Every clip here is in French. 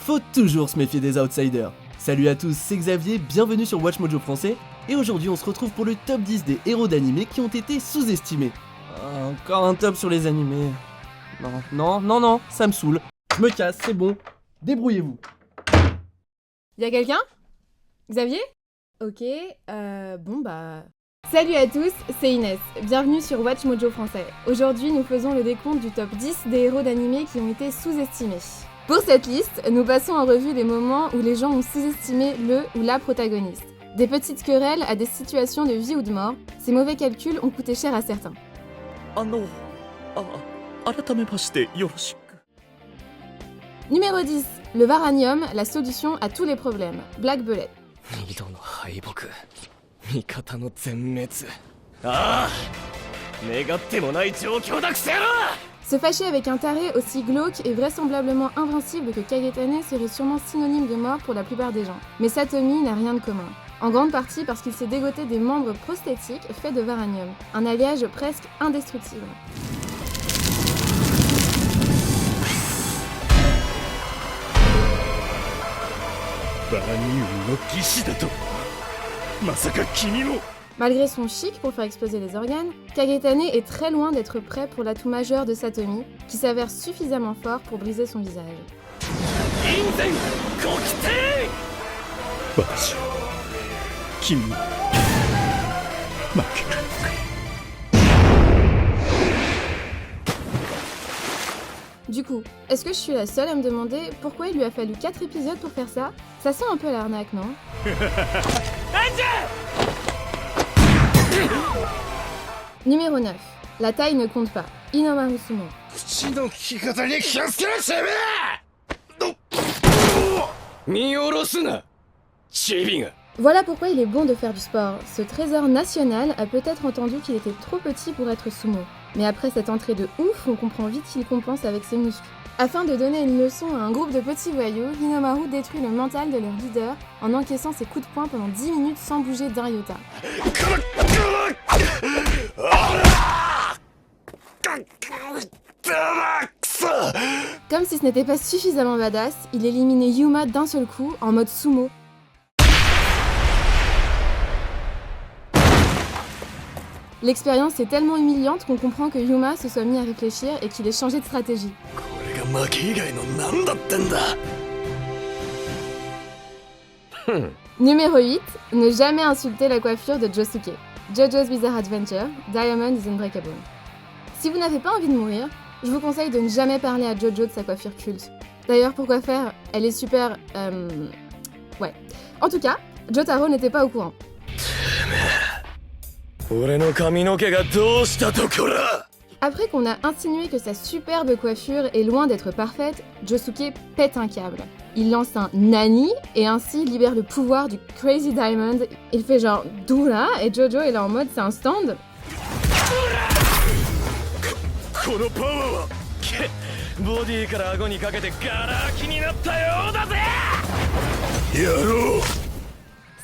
faut toujours se méfier des outsiders. Salut à tous, c'est Xavier, bienvenue sur Watch Mojo français, et aujourd'hui on se retrouve pour le top 10 des héros d'animés qui ont été sous-estimés. Encore un top sur les animés. Non, ça me saoule. Je me casse, c'est bon. Débrouillez-vous. Y'a quelqu'un ? Xavier ? Ok, Salut à tous, c'est Inès. Bienvenue sur Watch Mojo français. Aujourd'hui, nous faisons le décompte du top 10 des héros d'animés qui ont été sous-estimés. Pour cette liste, nous passons en revue les moments où les gens ont sous-estimé le ou la protagoniste. Des petites querelles à des situations de vie ou de mort, ces mauvais calculs ont coûté cher à certains. Numéro 10, le Varanium, la solution à tous les problèmes. Black Bullet. Se fâcher avec un taré aussi glauque et vraisemblablement invincible que Kagetane serait sûrement synonyme de mort pour la plupart des gens. Mais Satomi n'a rien de commun. En grande partie parce qu'il s'est dégoté des membres prosthétiques faits de Varanium, un alliage presque indestructible. Malgré son chic pour faire exploser les organes, Kagetane est très loin d'être prêt pour l'atout majeur de Satomi, qui s'avère suffisamment fort pour briser son visage. Du coup, est-ce que je suis la seule à me demander pourquoi il lui a fallu 4 épisodes pour faire ça ? Ça sent un peu l'arnaque, non ? Numéro 9. La taille ne compte pas. Inomaru Sumo. Voilà pourquoi il est bon de faire du sport. Ce trésor national a peut-être entendu qu'il était trop petit pour être sumo. Mais après cette entrée de ouf, on comprend vite qu'il compense avec ses muscles. Afin de donner une leçon à un groupe de petits voyous, Hinomaru détruit le mental de leur leader en encaissant ses coups de poing pendant 10 minutes sans bouger d'un iota. Comme si ce n'était pas suffisamment badass, il éliminait Yuma d'un seul coup en mode sumo. L'expérience est tellement humiliante qu'on comprend que Yuma se soit mis à réfléchir et qu'il ait changé de stratégie. Numéro 8, ne jamais insulter la coiffure de Josuke. JoJo's Bizarre Adventure, Diamond is Unbreakable. Si vous n'avez pas envie de mourir, je vous conseille de ne jamais parler à Jojo de sa coiffure culte. D'ailleurs, pourquoi faire ? Elle est super... Ouais. En tout cas, Jotaro n'était pas au courant. Après qu'on a insinué que sa superbe coiffure est loin d'être parfaite, Josuke pète un câble. Il lance un nani et ainsi libère le pouvoir du Crazy Diamond. Il fait genre Doura et Jojo est là en mode c'est un stand.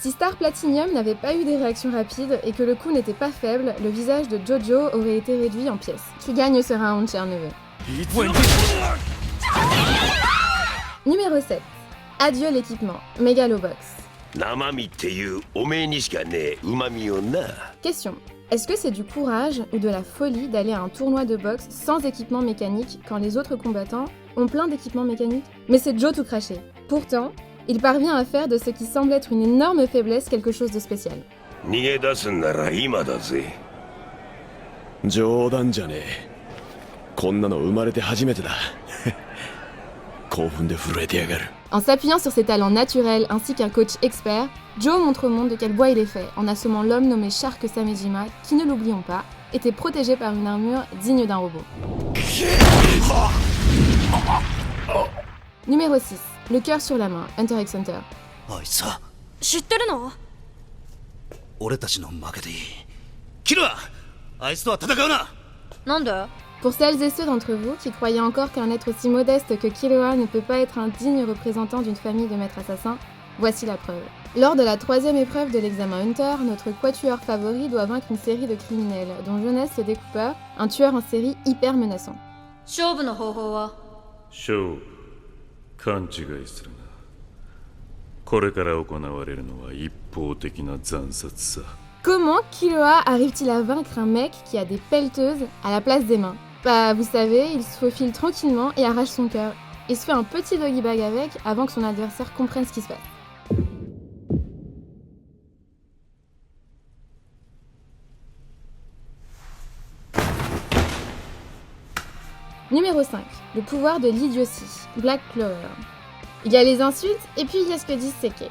Si Star Platinum n'avait pas eu des réactions rapides et que le coup n'était pas faible, le visage de Jojo aurait été réduit en pièces. Qui gagne sera un cher neveu. Numéro 7. Adieu l'équipement. Megalobox. Question. Est-ce que c'est du courage ou de la folie d'aller à un tournoi de boxe sans équipement mécanique quand les autres combattants ont plein d'équipements mécaniques ? Mais c'est Joe tout craché. Pourtant, il parvient à faire de ce qui semble être une énorme faiblesse quelque chose de spécial. En s'appuyant sur ses talents naturels ainsi qu'un coach expert, Joe montre au monde de quel bois il est fait, en assommant l'homme nommé Shark Samejima, qui, ne l'oublions pas, était protégé par une armure digne d'un robot. Numéro 6. Le cœur sur la main, Hunter x Hunter. Pour celles et ceux d'entre vous qui croyaient encore qu'un être aussi modeste que Killua ne peut pas être un digne représentant d'une famille de maîtres assassins, voici la preuve. Lors de la 3e épreuve de l'examen Hunter, notre quatuor favori doit vaincre une série de criminels, dont Jonas le découpeur, un tueur en série hyper menaçant. 勘違いするな。これから行われるのは一方的な惨殺さ。Comment Killua arrive-t-il à vaincre un mec qui a des pelleteuses à la place des mains? Bah, vous savez, il se faufile tranquillement et arrache son cœur. Il se fait un petit doggy bag avec avant que son adversaire comprenne ce qui se passe. Numéro 5. Le pouvoir de l'idiotie. Black Clover. Il y a les insultes et puis il y a ce que dit Seke.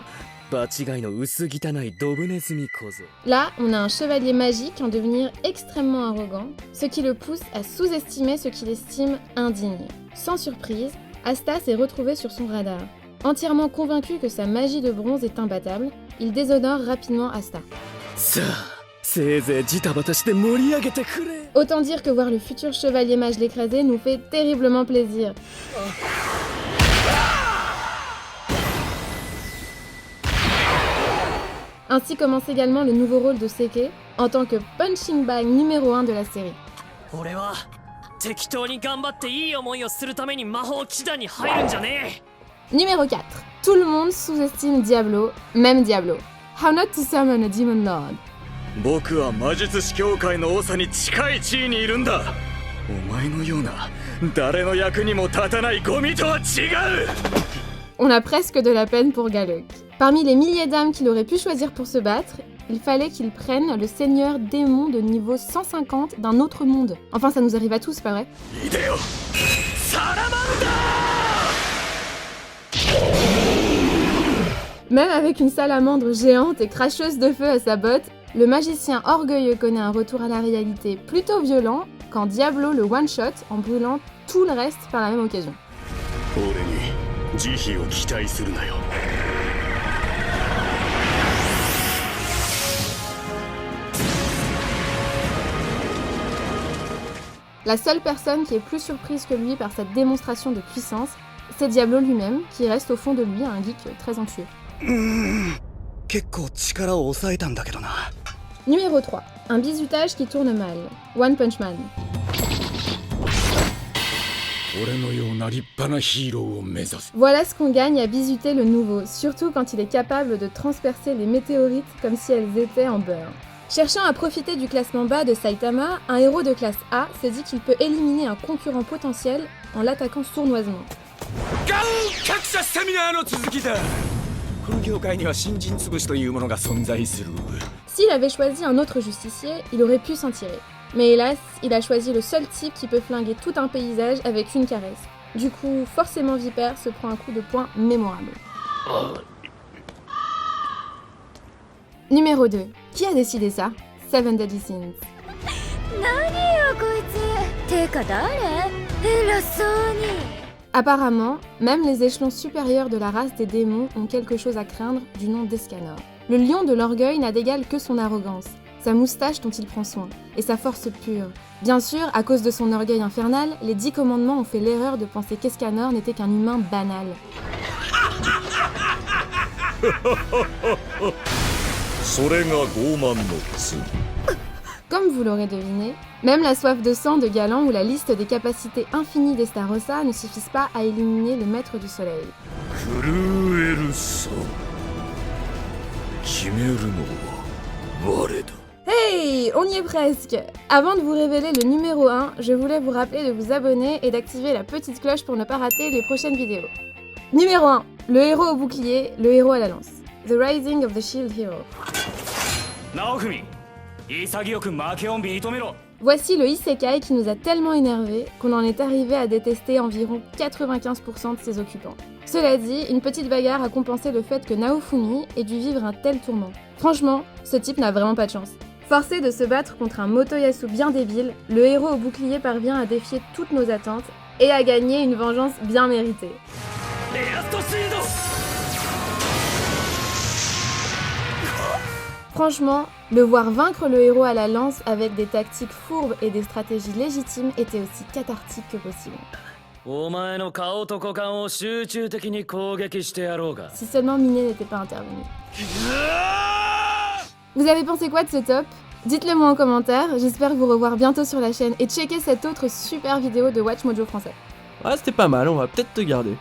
Là, on a un chevalier magique en devenir extrêmement arrogant, ce qui le pousse à sous-estimer ce qu'il estime indigne. Sans surprise, Asta s'est retrouvé sur son radar. Entièrement convaincu que sa magie de bronze est imbattable, il déshonore rapidement Asta. Autant dire que voir le futur chevalier mage l'écraser nous fait terriblement plaisir. Ainsi commence également le nouveau rôle de Seke en tant que punching bag numéro 1 de la série. Numéro 4. Tout le monde sous-estime Diablo, même Diablo. How not to summon a demon lord. On a presque de la peine pour Galuk. Parmi les milliers d'âmes qu'il aurait pu choisir pour se battre, il fallait qu'il prenne le seigneur démon de niveau 150 d'un autre monde. Enfin, ça nous arrive à tous, pas vrai? Même avec une salamandre géante et cracheuse de feu à sa botte, le magicien orgueilleux connaît un retour à la réalité plutôt violent quand Diablo le one-shot en brûlant tout le reste par la même occasion. La seule personne qui est plus surprise que lui par cette démonstration de puissance, c'est Diablo lui-même, qui reste au fond de lui un geek très anxieux. Numéro 3. Un bizutage qui tourne mal. One Punch Man. Voilà ce qu'on gagne à bisuter le nouveau, surtout quand il est capable de transpercer les météorites comme si elles étaient en beurre. Cherchant à profiter du classement bas de Saitama, un héros de classe A se dit qu'il peut éliminer un concurrent potentiel en l'attaquant sournoisement. S'il avait choisi un autre justicier, il aurait pu s'en tirer. Mais hélas, il a choisi le seul type qui peut flinguer tout un paysage avec une caresse. Du coup, forcément Viper se prend un coup de poing mémorable. Numéro 2. Qui a décidé ça? Seven Deadly Sins. Apparemment, même les échelons supérieurs de la race des démons ont quelque chose à craindre du nom d'Escanor. Le lion de l'orgueil n'a d'égal que son arrogance, sa moustache dont il prend soin, et sa force pure. Bien sûr, à cause de son orgueil infernal, les 10 commandements ont fait l'erreur de penser qu'Escanor n'était qu'un humain banal. Comme vous l'aurez deviné, même la soif de sang de Galan ou la liste des capacités infinies d'Estarossa ne suffisent pas à éliminer le maître du soleil. Hey, on y est presque! Avant de vous révéler le numéro 1, je voulais vous rappeler de vous abonner et d'activer la petite cloche pour ne pas rater les prochaines vidéos. Numéro 1, le héros au bouclier, le héros à la lance. The Rising of the Shield Hero. Voici le isekai qui nous a tellement énervés qu'on en est arrivé à détester environ 95% de ses occupants. Cela dit, une petite bagarre a compensé le fait que Naofumi ait dû vivre un tel tourment. Franchement, ce type n'a vraiment pas de chance. Forcé de se battre contre un Motoyasu bien débile, le héros au bouclier parvient à défier toutes nos attentes et à gagner une vengeance bien méritée. Franchement, le voir vaincre le héros à la lance avec des tactiques fourbes et des stratégies légitimes était aussi cathartique que possible. Si seulement Miné n'était pas intervenu. Vous avez pensé quoi de ce top? Dites-le moi en commentaire, j'espère vous revoir bientôt sur la chaîne et checker cette autre super vidéo de Watch Mojo français. Ouais, c'était pas mal, on va peut-être te garder.